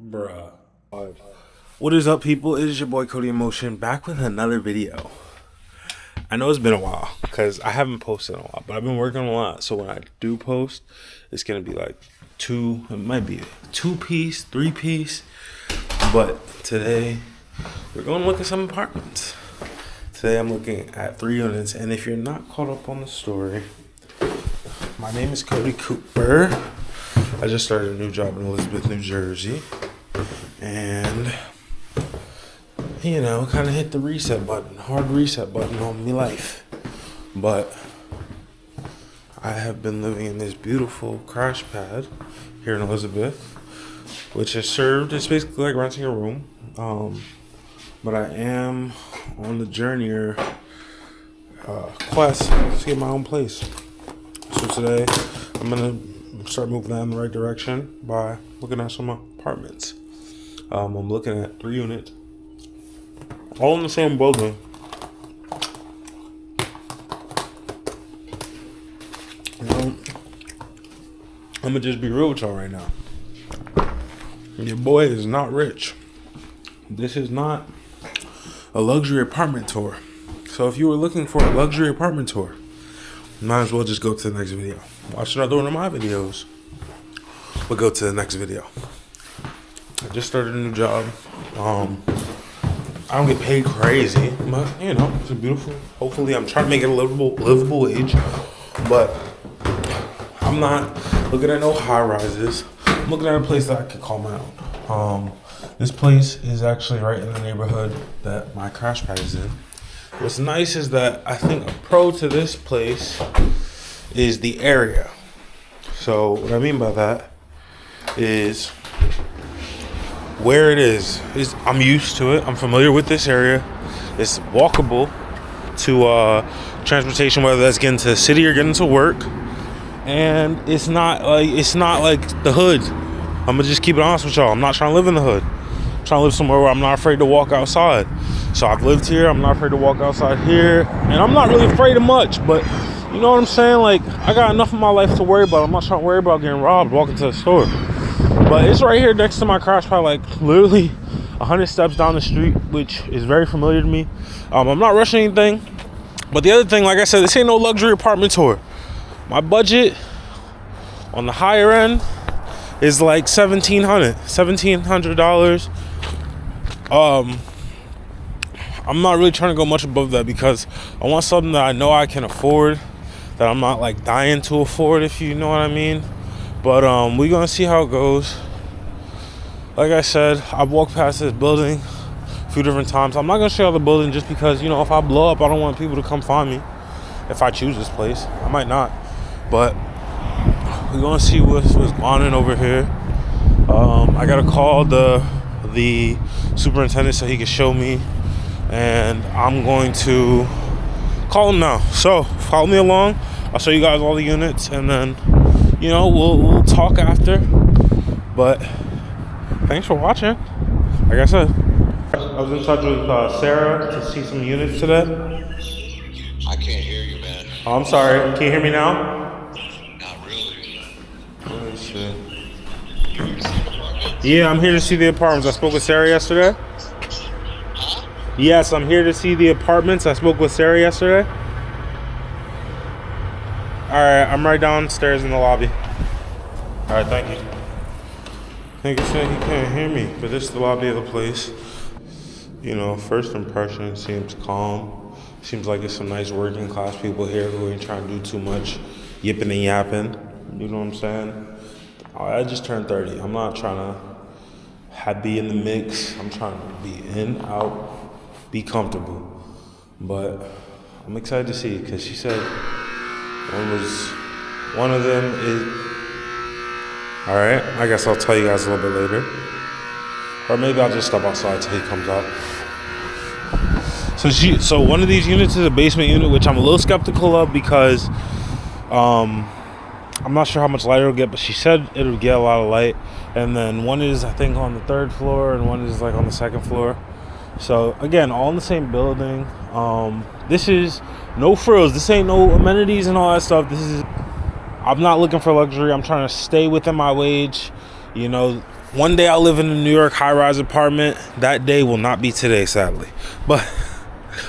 Bruh. What is up, people? It is your boy Cody in Motion, back with another video. I know it's been a while because I haven't posted in a while, but I've been working a lot. So when I do post, it's gonna be like it might be a 2-piece, 3-piece. But today we're going to look at some apartments. Today I'm looking at 3 units, and if you're not caught up on the story, my name is Cody Cooper. I just started a new job in Elizabeth, New Jersey. And, you know, kind of hit the hard reset button on my life. But I have been living in this beautiful crash pad here in Elizabeth, which has served, it's basically like renting a room. But I am on the journey or quest to get my own place. So today I'm going to start moving that in the right direction by looking at some apartments. I'm looking at 3 units, all in the same building. You know, I'm gonna just be real with y'all right now. Your boy is not rich. This is not a luxury apartment tour. So if you were looking for a luxury apartment tour, might as well just go to the next video. Watch another one of my videos, but go to the next video. I just started a new job. I don't get paid crazy, but you know, it's a beautiful. Hopefully, I'm trying to make it a livable wage. But I'm not looking at no high rises. I'm looking at a place that I could call my own. This place is actually right in the neighborhood that my crash pad is in. What's nice is that I think a pro to this place is the area. So what I mean by that is, where it is I'm used to it. I'm familiar with this area. It's walkable to transportation, whether that's getting to the city or getting to work. And it's not like the hood. I'm gonna just keep it honest with y'all. I'm not trying to live in the hood. I'm trying to live somewhere where I'm not afraid to walk outside. So I've lived here. I'm not afraid to walk outside here, and I'm not really afraid of much. But you know what I'm saying? Like, I got enough of my life to worry about. I'm not trying to worry about getting robbed walking to the store. But it's right here next to my crash pad, like literally 100 steps down the street, which is very familiar to me. I'm not rushing anything. But the other thing, like I said, this ain't no luxury apartment tour. My budget on the higher end is like $1,700. I'm not really trying to go much above that because I want something that I know I can afford, that I'm not like dying to afford, if you know what I mean. But we're gonna see how it goes. Like I said, I've walked past this building a few different times. I'm not gonna show you the building just because, you know, if I blow up, I don't want people to come find me. If I choose this place, I might not. But we're gonna see what's going on over here. I gotta call the superintendent so he can show me, and I'm going to call him now. So follow me along. I'll show you guys all the units, and then, you know, we'll talk after. But thanks for watching. Like I said, I was in touch with Sarah to see some units today. I can't hear you, man. Oh, I'm sorry. Can you hear me now? Not really. Let me see. Yeah, I'm here to see the apartments. I spoke with Sarah yesterday. Huh? Yes, I'm here to see the apartments. I spoke with Sarah yesterday. Alright, I'm right downstairs in the lobby. Alright, thank you. I think he said he can't hear me, but this is the lobby of the place. You know, first impression seems calm. Seems like it's some nice working class people here who ain't trying to do too much yipping and yapping. You know what I'm saying? I just turned 30. I'm not trying to be in the mix. I'm trying to be in, out, be comfortable. But I'm excited to see it because she said one of them is. All right, I guess I'll tell you guys a little bit later, or maybe I'll just step outside till he comes out. So one of these units is a basement unit, which I'm a little skeptical of because I'm not sure how much light it'll get, but she said it'll get a lot of light. And then one is, I think, on the 3rd floor, and one is like on the 2nd floor. So again, all in the same building. This is no frills. This ain't no amenities and all that stuff. I'm not looking for luxury. I'm trying to stay within my wage. You know, One day I'll live in a New York high-rise apartment. That day will not be today, sadly. But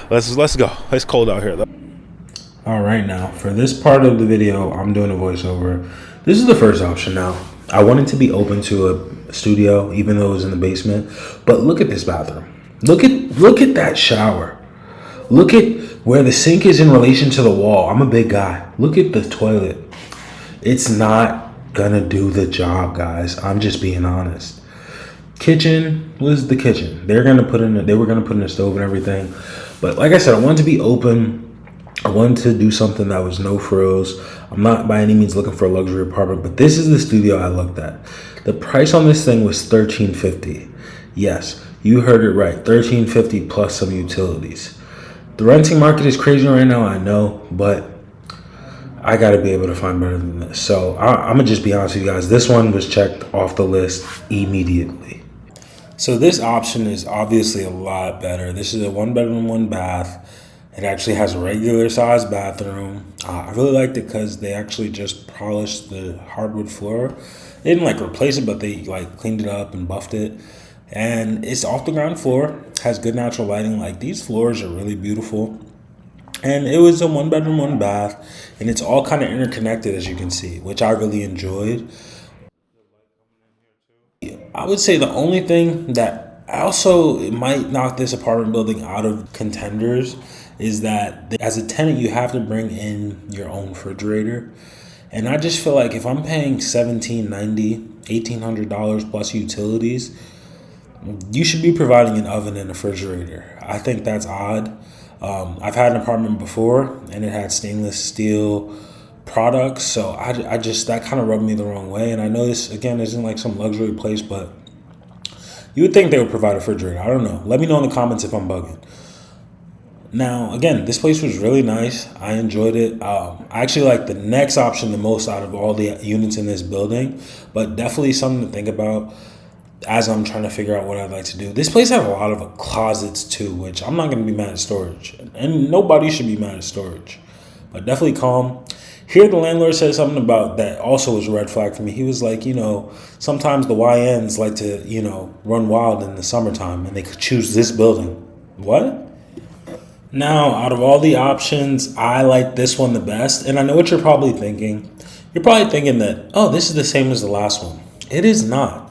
let's go. It's cold out here though. All right, now for this part of the video, I'm doing a voiceover. This is the first option now. I wanted to be open to a studio, even though it was in the basement. But look at this bathroom. Look at that shower. Look at where the sink is in relation to the wall. I'm a big guy. Look at the toilet. It's not gonna do the job, guys. I'm just being honest. Kitchen was the kitchen. They were gonna put in a stove and everything. But like I said, I wanted to be open. I wanted to do something that was no frills. I'm not by any means looking for a luxury apartment, but this is the studio I looked at. The price on this thing was $13.50. Yes, you heard it right. $13.50 plus some utilities. The renting market is crazy right now, I know, but I got to be able to find better than this. So I'm going to just be honest with you guys. This one was checked off the list immediately. So this option is obviously a lot better. This is a 1-bedroom, 1-bath. It actually has a regular size bathroom. I really liked it because they actually just polished the hardwood floor. They didn't replace it, but they cleaned it up and buffed it. And it's off the ground floor. Has good natural lighting. These floors are really beautiful. And it was a 1-bedroom, 1-bath, and it's all kind of interconnected, as you can see, which I really enjoyed. I would say the only thing that also might knock this apartment building out of contenders is that as a tenant, you have to bring in your own refrigerator. And I just feel like if I'm paying $1,790, $1,800 plus utilities, you should be providing an oven and a refrigerator. I think that's odd. I've had an apartment before and it had stainless steel products, so I just that kind of rubbed me the wrong way. And I know this again isn't some luxury place, but you would think they would provide a refrigerator. I don't know. Let me know in the comments if I'm bugging. Now, again, this place was really nice. I enjoyed it. I actually like the next option the most out of all the units in this building, but definitely something to think about as I'm trying to figure out what I'd like to do. This place had a lot of closets too, which I'm not going to be mad at storage. And nobody should be mad at storage. But definitely calm. Here the landlord said something about that also was a red flag for me. He was like, sometimes the YNs like to, run wild in the summertime and they could choose this building. What? Now, out of all the options, I like this one the best. And I know what you're probably thinking. You're probably thinking that, oh, this is the same as the last one. It is not.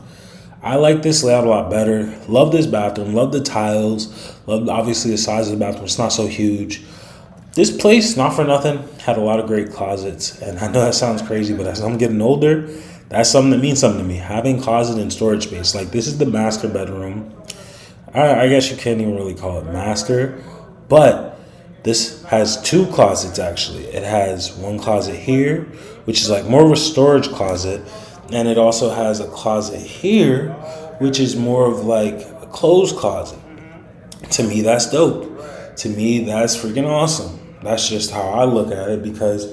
I like this layout a lot better. Love this bathroom. Love the tiles. Love, obviously, the size of the bathroom. It's not so huge. This place, not for nothing, had a lot of great closets. And I know that sounds crazy, but as I'm getting older, that's something that means something to me. Having closet and storage space. This is the master bedroom. I guess you can't even really call it master. But this has 2 closets, actually. It has one closet here, which is more of a storage closet. And it also has a closet here, which is more of a clothes closet. To me, that's dope. To me, that's freaking awesome. That's just how I look at it because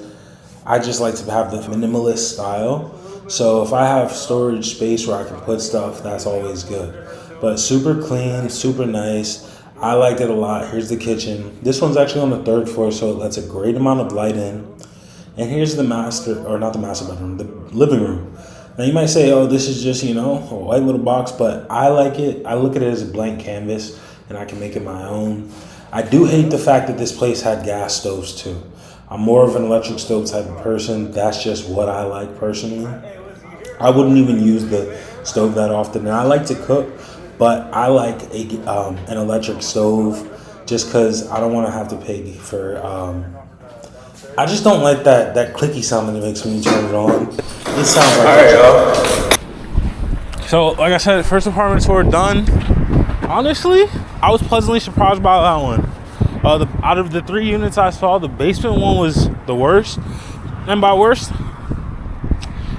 I just like to have the minimalist style. So if I have storage space where I can put stuff, that's always good. But super clean, super nice. I liked it a lot. Here's the kitchen. This one's actually on the 3rd floor, so it lets a great amount of light in. And here's the not the master bedroom, the living room. Now you might say, oh, this is just, a white little box, but I like it. I look at it as a blank canvas and I can make it my own. I do hate the fact that this place had gas stoves too. I'm more of an electric stove type of person. That's just what I like personally. I wouldn't even use the stove that often. And I like to cook, but I like an electric stove just because I don't want to have to pay for... I just don't like that clicky sound that it makes when you turn it on. It sounds like... Alright, y'all. So, like I said, first apartment tour done. Honestly, I was pleasantly surprised by that one. Out of the 3 units I saw, the basement one was the worst. And by worst,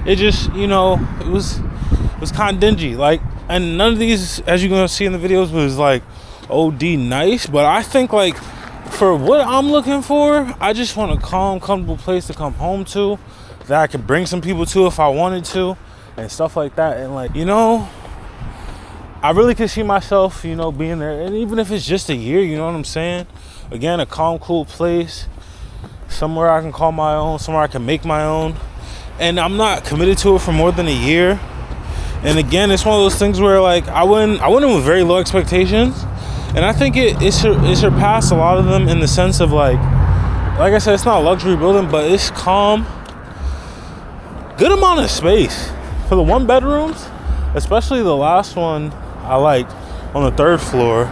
it just, it was kind of dingy. And none of these, as you're going to see in the videos, was OD nice. But I think for what I'm looking for, I just want a calm, comfortable place to come home to that I could bring some people to if I wanted to and stuff like that. And I really could see myself, being there. And even if it's just a year, you know what I'm saying? Again, a calm, cool place, somewhere I can call my own, somewhere I can make my own. And I'm not committed to it for more than a year. And again, it's one of those things where like I went in with very low expectations, and I think it surpassed a lot of them in the sense of like I said, it's not a luxury building, but it's calm. Good amount of space for the 1 bedrooms, especially the last one I liked on the 3rd floor.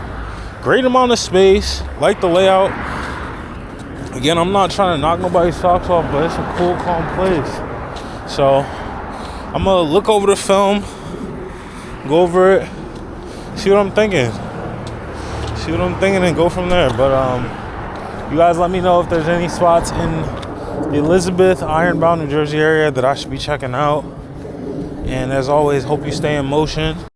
Great amount of space. Like the layout. Again, I'm not trying to knock nobody's socks off, but it's a cool, calm place. So I'm gonna look over the film, go over it, see what I'm thinking, and go from there. But you guys let me know if there's any spots in the Elizabeth, Ironbound, New Jersey area that I should be checking out. And as always, hope you stay in motion.